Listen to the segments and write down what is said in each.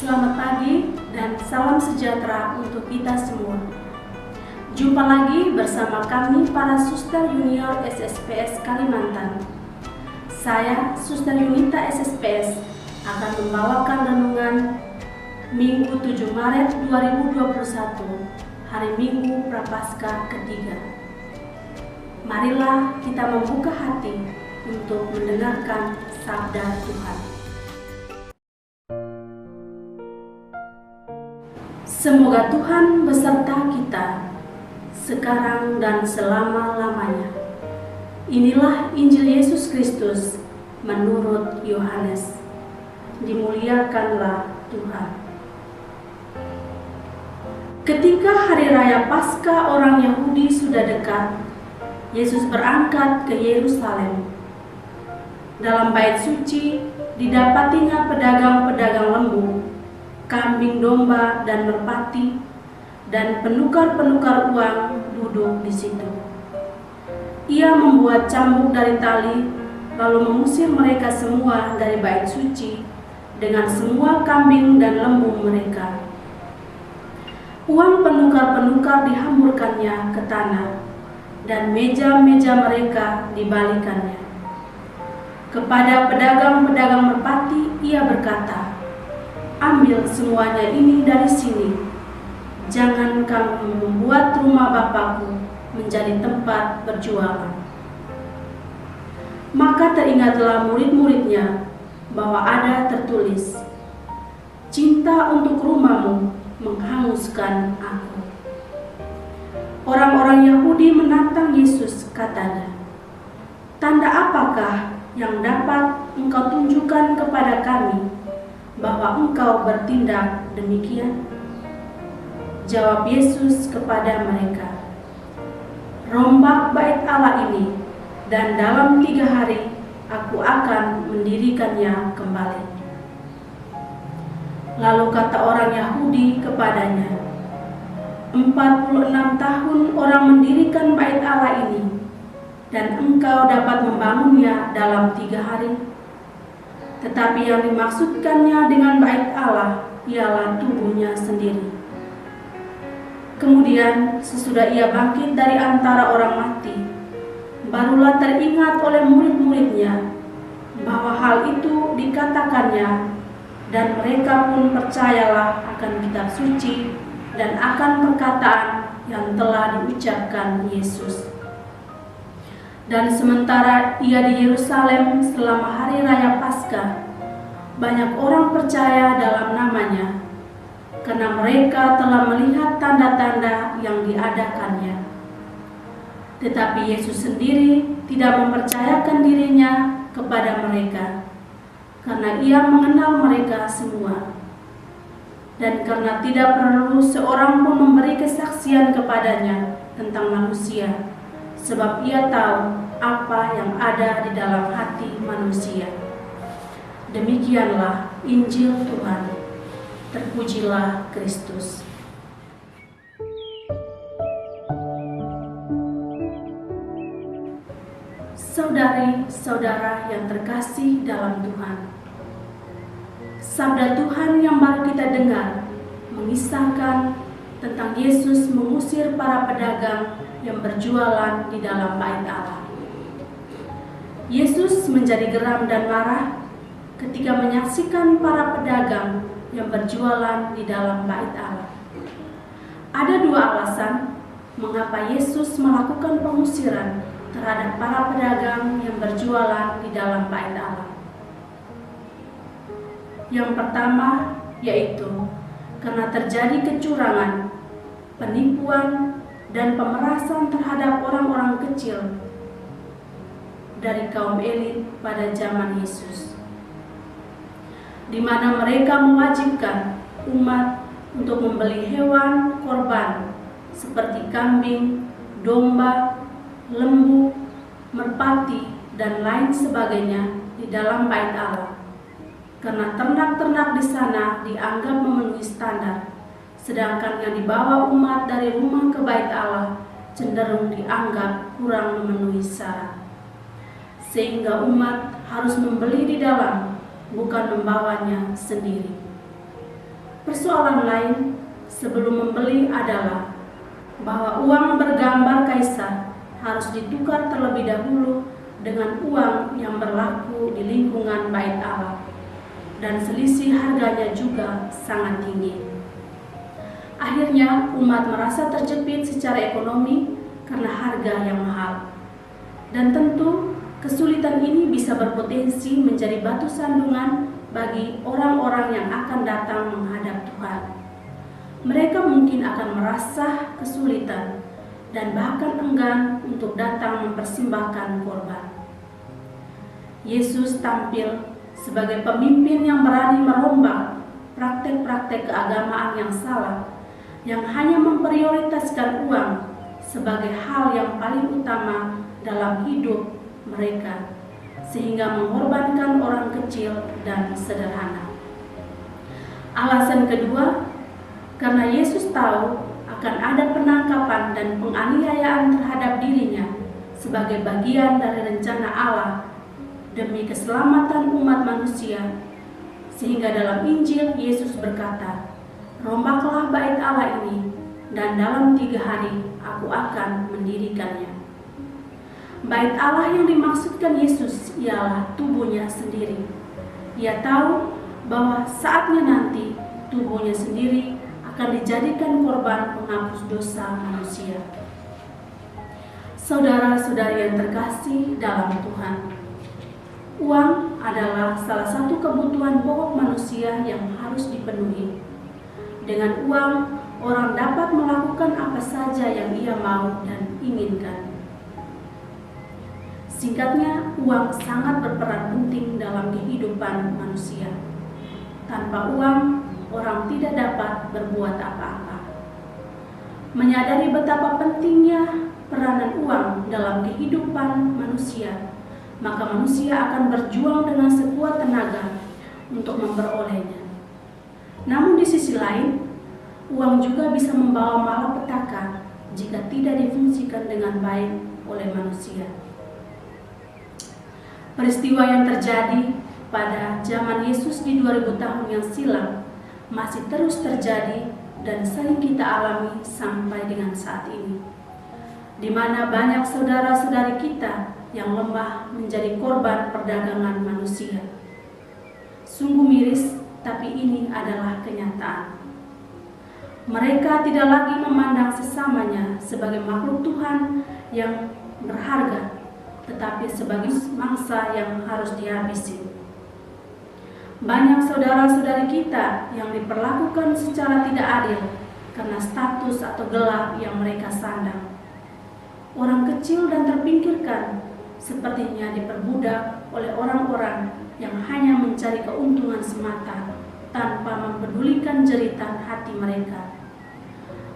Selamat pagi dan salam sejahtera untuk kita semua. Jumpa lagi bersama kami para Suster Junior SSPS Kalimantan. Saya, Suster Yunita SSPS, akan membawakan renungan Minggu 7 Maret 2021, hari Minggu Prapaskah ketiga. Marilah kita membuka hati untuk mendengarkan sabda Tuhan. Semoga Tuhan beserta kita sekarang dan selama-lamanya. Inilah Injil Yesus Kristus menurut Yohanes. Dimuliakanlah Tuhan. Ketika hari raya Paskah orang Yahudi sudah dekat, Yesus berangkat ke Yerusalem. Dalam bait suci didapatinya pedagang-pedagang lembu, kambing domba dan merpati, dan penukar-penukar uang duduk di situ. Ia membuat cambuk dari tali, lalu mengusir mereka semua dari bait suci dengan semua kambing dan lembu mereka. Uang penukar-penukar dihamburkannya ke tanah, dan meja-meja mereka dibalikannya. Kepada pedagang-pedagang merpati ia berkata, "Ambil semuanya ini dari sini. Jangan kamu membuat rumah Bapakku menjadi tempat berjualan." Maka teringatlah murid-muridnya bahwa ada tertulis, "Cinta untuk rumahmu menghanguskan aku." Orang-orang Yahudi menantang Yesus, katanya, "Tanda apakah yang dapat engkau tunjukkan kepada kami bahwa engkau bertindak demikian?" Jawab Yesus kepada mereka, "Rombak bait Allah ini, dan dalam 3 hari aku akan mendirikannya kembali." Lalu kata orang Yahudi kepadanya, 46 tahun orang mendirikan bait Allah ini, dan engkau dapat membangunnya dalam 3 hari? Tetapi yang dimaksudkannya dengan bait Allah ialah tubuhnya sendiri. Kemudian sesudah ia bangkit dari antara orang mati, barulah teringat oleh murid-muridnya bahwa hal itu dikatakannya, dan mereka pun percayalah akan kitab suci dan akan perkataan yang telah diucapkan Yesus. Dan sementara ia di Yerusalem selama hari raya Paskah, banyak orang percaya dalam namanya, karena mereka telah melihat tanda-tanda yang diadakannya. Tetapi Yesus sendiri tidak mempercayakan dirinya kepada mereka, karena ia mengenal mereka semua. Dan karena tidak perlu seorang pun memberi kesaksian kepadanya tentang manusia, sebab ia tahu apa yang ada di dalam hati manusia. Demikianlah Injil Tuhan. Terpujilah Kristus. Saudari-saudara yang terkasih dalam Tuhan, sabda Tuhan yang baru kita dengar mengisahkan tentang Yesus mengusir para pedagang yang berjualan di dalam bait Allah. Yesus menjadi geram dan marah ketika menyaksikan para pedagang yang berjualan di dalam bait Allah. Ada 2 alasan mengapa Yesus melakukan pengusiran terhadap para pedagang yang berjualan di dalam bait Allah. Yang pertama yaitu karena terjadi kecurangan, penipuan, dan pemerasan terhadap orang-orang kecil dari kaum elit pada zaman Yesus, di mana mereka mewajibkan umat untuk membeli hewan korban seperti kambing, domba, lembu, merpati, dan lain sebagainya di dalam bait Allah, karena ternak-ternak di sana dianggap memenuhi standar, sedangkan yang dibawa umat dari rumah ke bait Allah cenderung dianggap kurang memenuhi syarat, sehingga umat harus membeli di dalam, bukan membawanya sendiri. Persoalan lain sebelum membeli adalah bahwa uang bergambar kaisar harus ditukar terlebih dahulu dengan uang yang berlaku di lingkungan Bait Allah, dan selisih harganya juga sangat tinggi. Akhirnya umat merasa terjepit secara ekonomi karena harga yang mahal. Dan tentu kesulitan ini bisa berpotensi menjadi batu sandungan bagi orang-orang yang akan datang menghadap Tuhan. Mereka mungkin akan merasa kesulitan dan bahkan enggan untuk datang mempersembahkan korban. Yesus tampil sebagai pemimpin yang berani merombak praktek-praktek keagamaan yang salah, yang hanya memprioritaskan uang sebagai hal yang paling utama dalam hidup mereka, sehingga mengorbankan orang kecil dan sederhana. Alasan kedua, karena Yesus tahu akan ada penangkapan dan penganiayaan terhadap dirinya sebagai bagian dari rencana Allah demi keselamatan umat manusia, sehingga dalam Injil Yesus berkata, "Rombaklah bait Allah ini, dan dalam 3 hari aku akan mendirikannya." Bait Allah yang dimaksudkan Yesus ialah tubuhnya sendiri. Ia tahu bahwa saatnya nanti tubuhnya sendiri akan dijadikan korban penghapus dosa manusia. Saudara-saudari yang terkasih dalam Tuhan, uang adalah salah satu kebutuhan pokok manusia yang harus dipenuhi. Dengan uang, orang dapat melakukan apa saja yang ia mau dan inginkan. Singkatnya, uang sangat berperan penting dalam kehidupan manusia. Tanpa uang, orang tidak dapat berbuat apa-apa. Menyadari betapa pentingnya peranan uang dalam kehidupan manusia, maka manusia akan berjuang dengan sekuat tenaga untuk memperolehnya. Namun di sisi lain, uang juga bisa membawa malapetaka jika tidak difungsikan dengan baik oleh manusia. Peristiwa yang terjadi pada zaman Yesus di 2000 tahun yang silam masih terus terjadi dan sering kita alami sampai dengan saat ini, di mana banyak saudara-saudari kita yang lemah menjadi korban perdagangan manusia. Sungguh miris, tapi ini adalah kenyataan. Mereka tidak lagi memandang sesamanya sebagai makhluk Tuhan yang berharga, tetapi sebagai mangsa yang harus dihabisi. Banyak saudara-saudari kita yang diperlakukan secara tidak adil karena status atau gelar yang mereka sandang. Orang kecil dan terpinggirkan sepertinya diperbudak oleh orang-orang yang hanya mencari keuntungan semata tanpa mempedulikan jeritan hati mereka.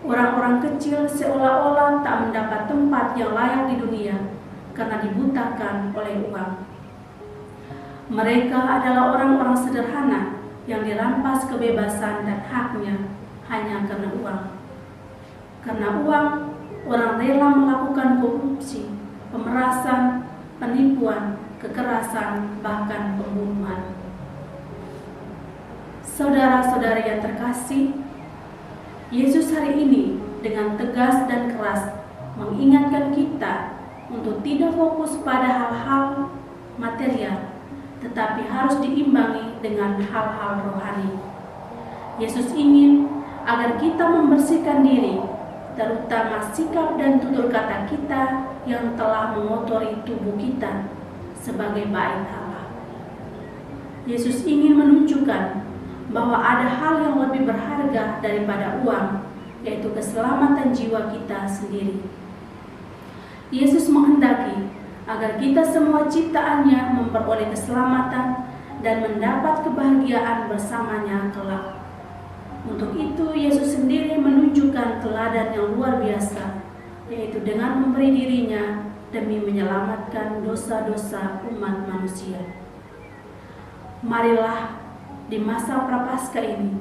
Orang-orang kecil seolah-olah tak mendapat tempat yang layak di dunia karena dibutakan oleh uang. Mereka adalah orang-orang sederhana yang dirampas kebebasan dan haknya hanya karena uang. Karena uang, orang rela melakukan korupsi, pemerasan, penipuan, kekerasan, bahkan pembunuhan. Saudara-saudari yang terkasih, Yesus hari ini dengan tegas dan keras mengingatkan kita untuk tidak fokus pada hal-hal material, tetapi harus diimbangi dengan hal-hal rohani. Yesus ingin agar kita membersihkan diri, terutama sikap dan tutur kata kita yang telah mengotori tubuh kita sebagai bait Allah. Yesus ingin menunjukkan bahwa ada hal yang lebih berharga daripada uang, yaitu keselamatan jiwa kita sendiri. Yesus menghendaki agar kita semua ciptaannya memperoleh keselamatan dan mendapat kebahagiaan bersamanya kelak. Untuk itu, Yesus sendiri menunjukkan teladan yang luar biasa, yaitu dengan memberi dirinya demi menyelamatkan dosa-dosa umat manusia. Marilah di masa prapaskah ini,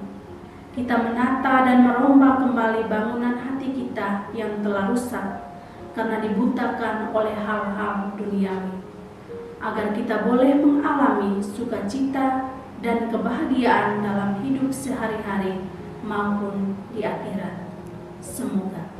kita menata dan merombak kembali bangunan hati kita yang telah rusak karena dibutakan oleh hal-hal duniawi, agar kita boleh mengalami sukacita, dan kebahagiaan dalam hidup sehari-hari maupun di akhirat. Semoga.